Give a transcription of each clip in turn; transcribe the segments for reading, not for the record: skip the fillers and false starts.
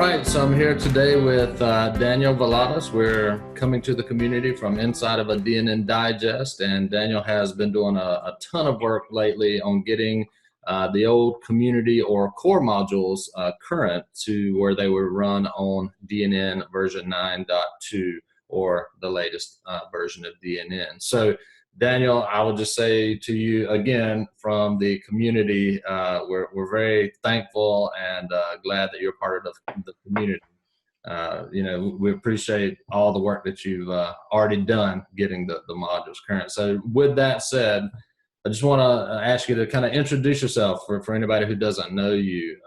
right, so I'm here today with Daniel Valadas. We're coming to the community from inside of a DNN Digest, and Daniel has been doing a ton of work lately on getting the old community or core modules current to where they would run on DNN version 9.2 or the latest version of DNN. So Daniel, I would just say to you again from the community, we're very thankful and glad that you're part of the community. We appreciate all the work that you've already done getting the modules current. So with that said, I just want to ask you to kind of introduce yourself for anybody who doesn't know you.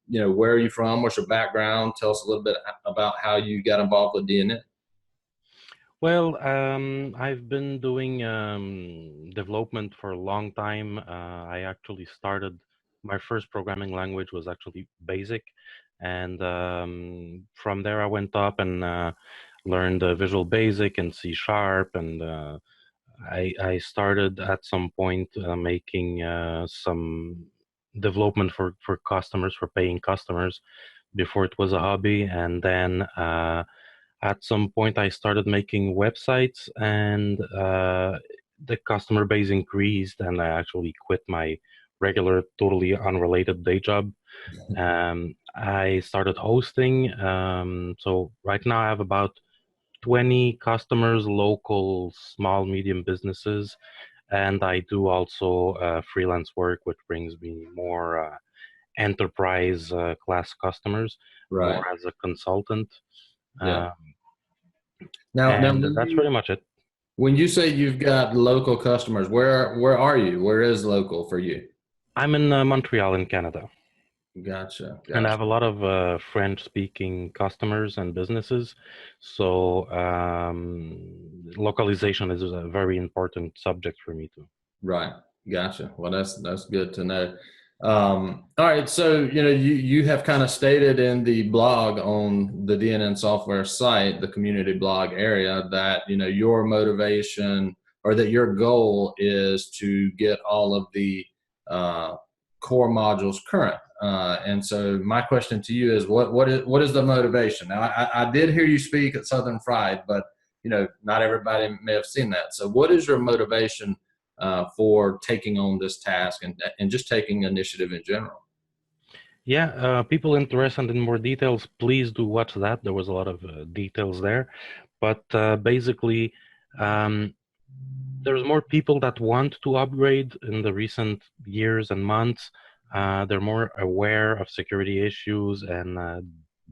Where are you from? What's your background? Tell us a little bit about how you got involved with DNN. Well, I've been doing development for a long time. I actually started, my first programming language was actually BASIC. And from there I went up and learned Visual Basic and C#. And I started at some point making some development for customers, for paying customers, before it was a hobby. And then at some point, I started making websites, and the customer base increased, and I actually quit my regular, totally unrelated day job. I started hosting. So right now, I have about 20 customers, local, small, medium businesses, and I do also freelance work, which brings me more enterprise class customers, Right. more as a consultant. Yeah. Now, That's pretty much it. When you say you've got local customers, where are you? Where is local for you? I'm in Montreal in Canada. Gotcha. And I have a lot of French-speaking customers and businesses. So localization is a very important subject for me too. Right. Gotcha. Well, that's good to know. All right. So, you have kind of stated in the blog on the DNN software site, the community blog area, that, your motivation or that your goal is to get all of the core modules current. And so my question to you is what is the motivation? Now, I did hear you speak at Southern Fried, but, not everybody may have seen that. So what is your motivation for taking on this task and just taking initiative in general? Yeah, people interested in more details, please do watch that. There was a lot of details there. But basically, there's more people that want to upgrade in the recent years and months. They're more aware of security issues and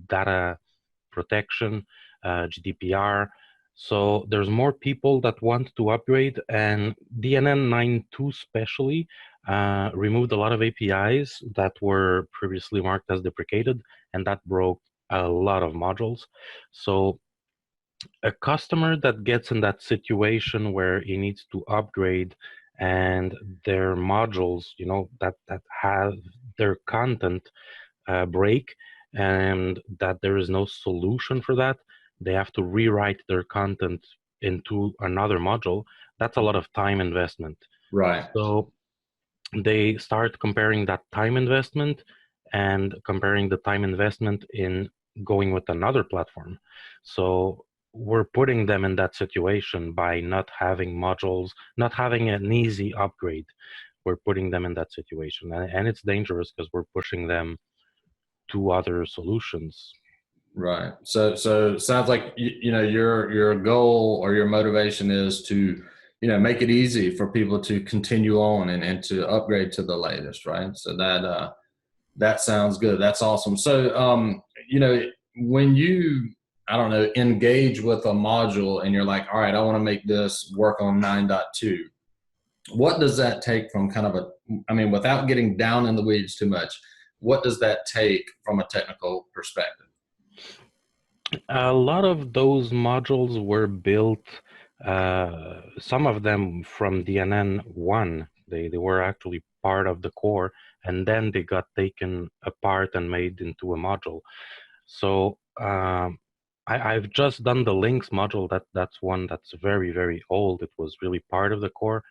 data protection, GDPR. So there's more people that want to upgrade, and DNN 9.2 especially removed a lot of APIs that were previously marked as deprecated, and that broke a lot of modules. So a customer that gets in that situation where he needs to upgrade and their modules, that have their content break, and that there is no solution for that, they have to rewrite their content into another module. That's a lot of time investment. Right. So they start comparing that time investment and comparing the time investment in going with another platform. So we're putting them in that situation by not having modules, not having an easy upgrade. We're putting them in that situation, and it's dangerous because we're pushing them to other solutions. Right. So it sounds like your goal or your motivation is to make it easy for people to continue on and to upgrade to the latest, right? So that sounds good. That's awesome. So when you engage with a module and you're like, all right, I want to make this work on 9.2, what does that take from without getting down in the weeds too much, what does that take from a technical perspective? A lot of those modules were built, some of them from DNN 1. They were actually part of the core, and then they got taken apart and made into a module. So I've just done the links module. That's one that's very, very old. It was really part of the core.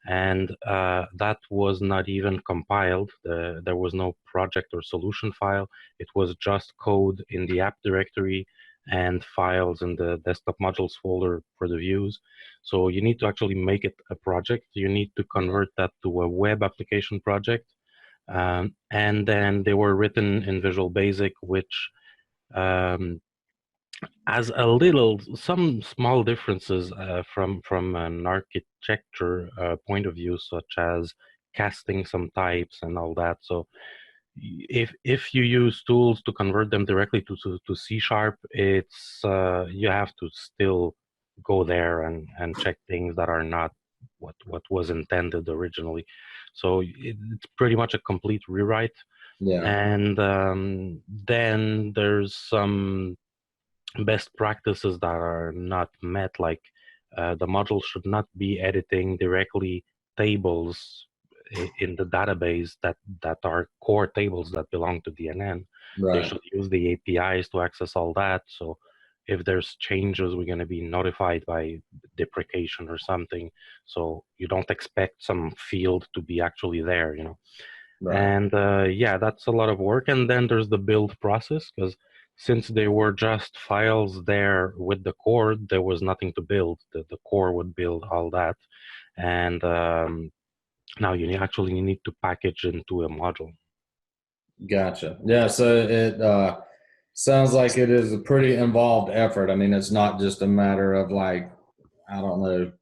and that was not even compiled. There was no project or solution file. It was just code in the app directory and files in the desktop modules folder for the views. So you need to actually make it a project. You need to convert that to a web application project. And then they were written in Visual Basic, which um, has some small differences from an architecture point of view, such as casting some types and all that. So if you use tools to convert them directly to C sharp, it's you have to still go there and check things that are not what was intended originally. So it's pretty much a complete rewrite. Yeah. And then there's some best practices that are not met, like the module should not be editing directly tables in the database that are core tables that belong to DNN. They Right. should use the APIs to access all that. So if there's changes, we're going to be notified by deprecation or something. So you don't expect some field to be actually there, you know. Right. And yeah, that's a lot of work. And then there's the build process, because since they were just files there with the core, there was nothing to build. The core would build all that. And now actually need to package into a module. Gotcha. Yeah. So it sounds like it is a pretty involved effort. I mean, it's not just a matter of like, I don't know,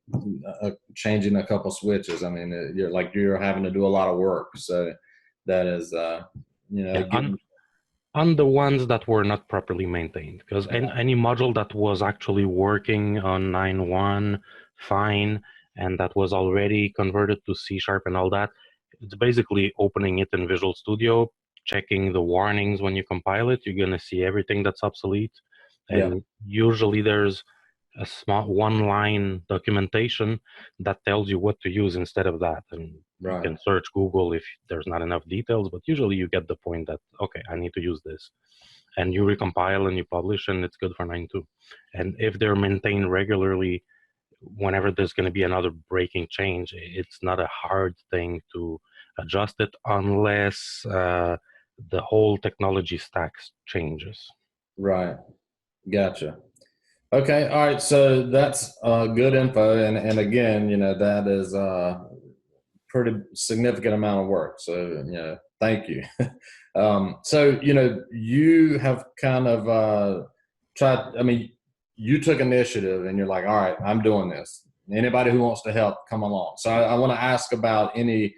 changing a couple switches. I mean, you're having to do a lot of work. So that is, Yeah, getting. on the ones that were not properly maintained, because any module that was actually working on 9.1 fine and that was already converted to C sharp and all that, it's basically opening it in Visual Studio, checking the warnings when you compile it. You're going to see everything that's obsolete, Yeah. and usually there's a small one-line documentation that tells you what to use instead of that. And you Right. can search Google if there's not enough details, but usually you get the point that, okay, I need to use this. And you recompile and you publish, and it's good for 9.2. And if they're maintained regularly, whenever there's going to be another breaking change, it's not a hard thing to adjust it unless the whole technology stack changes. Right. Gotcha. Okay. All right. So that's good info. And again, that is pretty significant amount of work. So, thank you. So, you have kind of tried, I mean, you took initiative and you're like, all right, I'm doing this. Anybody who wants to help, come along. So I want to ask about any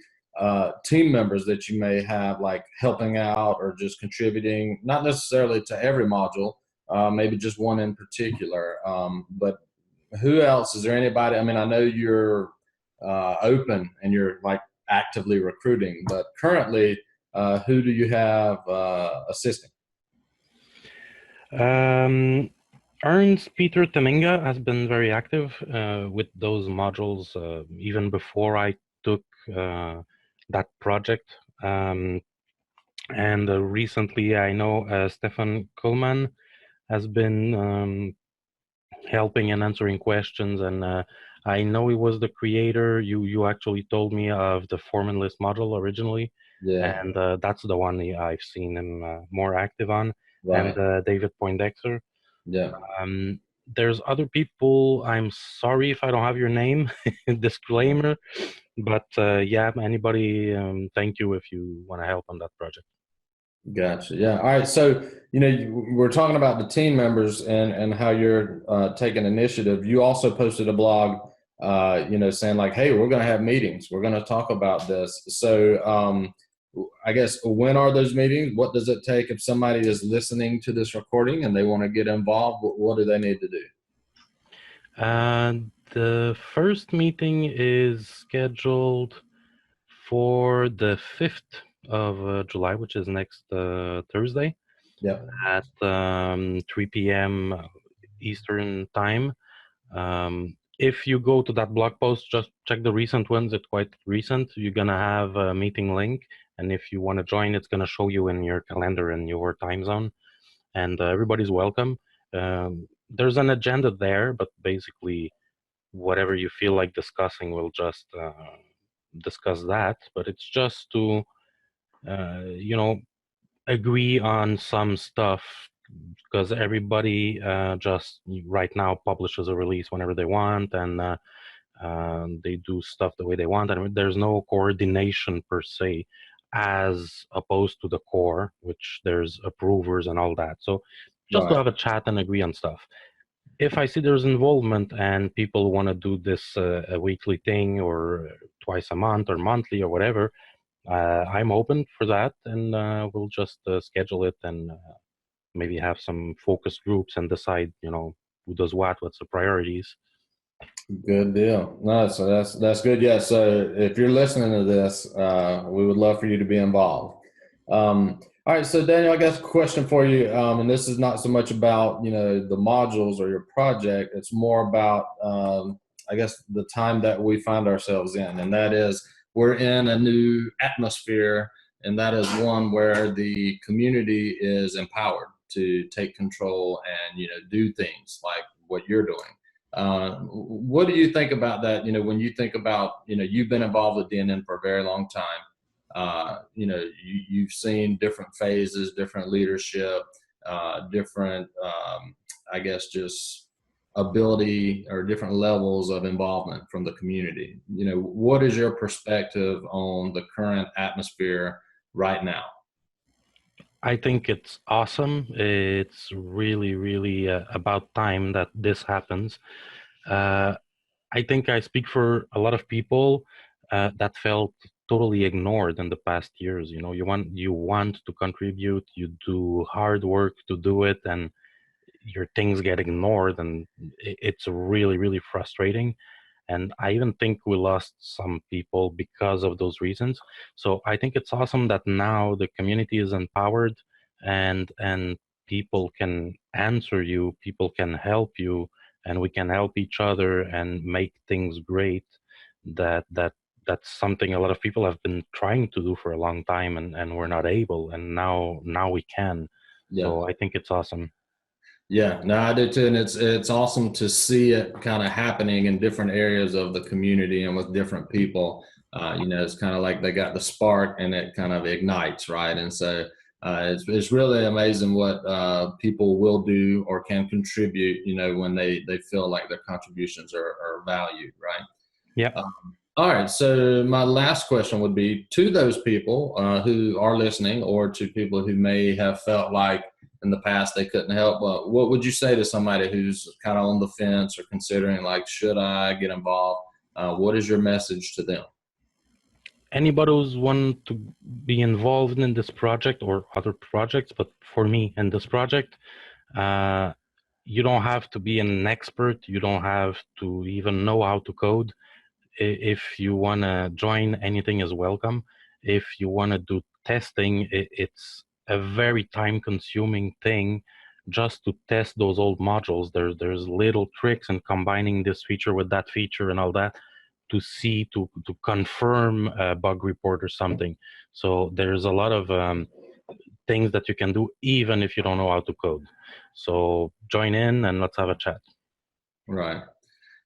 team members that you may have, like helping out or just contributing, not necessarily to every module, maybe just one in particular. But who else? Is there anybody? I mean, I know you're open and you're like actively recruiting, but currently, who do you have assisting? Um, Ernst Peter Teminga has been very active with those modules even before I took that project. Um, and recently, I know Stefan Kuhlmann has been helping and answering questions. And I know he was the creator. You actually told me of the Form List module originally, Yeah. and that's the one I've seen him more active on. And Right. David Poindexter. Yeah. Um, there's other people. I'm sorry if I don't have your name. Disclaimer. But yeah, anybody, thank you if you want to help on that project. Gotcha. Yeah. All right. So, we're talking about the team members and how you're taking initiative. You also posted a blog, saying like, "Hey, we're going to have meetings. We're going to talk about this." So, I guess when are those meetings? What does it take if somebody is listening to this recording and they want to get involved? What do they need to do? The first meeting is scheduled for the 5th of July, which is next Thursday Yeah. at 3 p.m. Eastern Time. If you go to that blog post, just check the recent ones. It's quite recent. You're going to have a meeting link. And if you want to join, it's going to show you in your calendar in your time zone. And everybody's welcome. There's an agenda there, but basically, whatever you feel like discussing, we'll just discuss that, but it's just to, you know, agree on some stuff, because everybody just right now publishes a release whenever they want, and they do stuff the way they want, and there's no coordination per se, as opposed to the core, which there's approvers and all that. So just to Right. have a chat and agree on stuff. If I see there's involvement and people want to do this a weekly thing, or twice a month or monthly or whatever, I'm open for that, and we'll just schedule it, and maybe have some focus groups and decide, who does what's the priorities. Good deal. No, so that's good. Yeah. So if you're listening to this, we would love for you to be involved. All right. So Daniel, I guess a question for you, and this is not so much about the modules or your project. It's more about I guess the time that we find ourselves in, and that is we're in a new atmosphere, and that is one where the community is empowered to take control and do things like what you're doing. What do you think about that? When you think about, you've been involved with DNN for a very long time. You've seen different phases, different leadership, different, I guess, just ability or different levels of involvement from the community. What is your perspective on the current atmosphere right now? I think it's awesome. It's really, really about time that this happens. Uh, I think I speak for a lot of people that felt totally ignored in the past years. You want to contribute, you do hard work to do it, and your things get ignored, and it's really, really frustrating. And I even think we lost some people because of those reasons. So I think it's awesome that now the community is empowered, and people can answer you, people can help you, and we can help each other and make things great. That's something a lot of people have been trying to do for a long time, and we're not able, and now we can. Yeah. So I think it's awesome. Yeah, no, I do too, and it's awesome to see it kind of happening in different areas of the community and with different people. It's kind of like they got the spark, and it kind of ignites, right? And so it's really amazing what people will do or can contribute. When they feel like their contributions are valued, right? Yeah. All right. So my last question would be to those people who are listening, or to people who may have felt like in the past they couldn't help. What would you say to somebody who's kind of on the fence or considering like, should I get involved? What is your message to them? Anybody who's want to be involved in this project or other projects, but for me in this project, uh, you don't have to be an expert. You don't have to even know how to code. If you want to join, anything is welcome. If you want to do testing, it's a very time consuming thing just to test those old modules. There's little tricks in combining this feature with that feature and all that, to see, to confirm a bug report or something. So there's a lot of things that you can do even if you don't know how to code. So join in and let's have a chat. Right.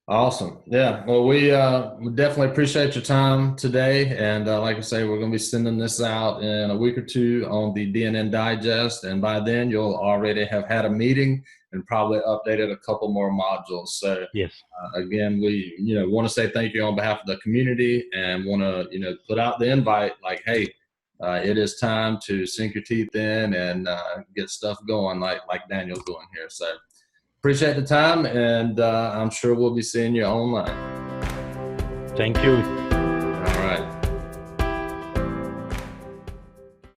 Awesome. Yeah. Well, we definitely appreciate your time today. And like I say, we're going to be sending this out in a week or two on the DNN Digest. And by then, you'll already have had a meeting and probably updated a couple more modules. So Yes. again, we want to say thank you on behalf of the community, and want to put out the invite like, hey, it is time to sink your teeth in and get stuff going like Daniel's doing here. So appreciate the time, and I'm sure we'll be seeing you online. Thank you.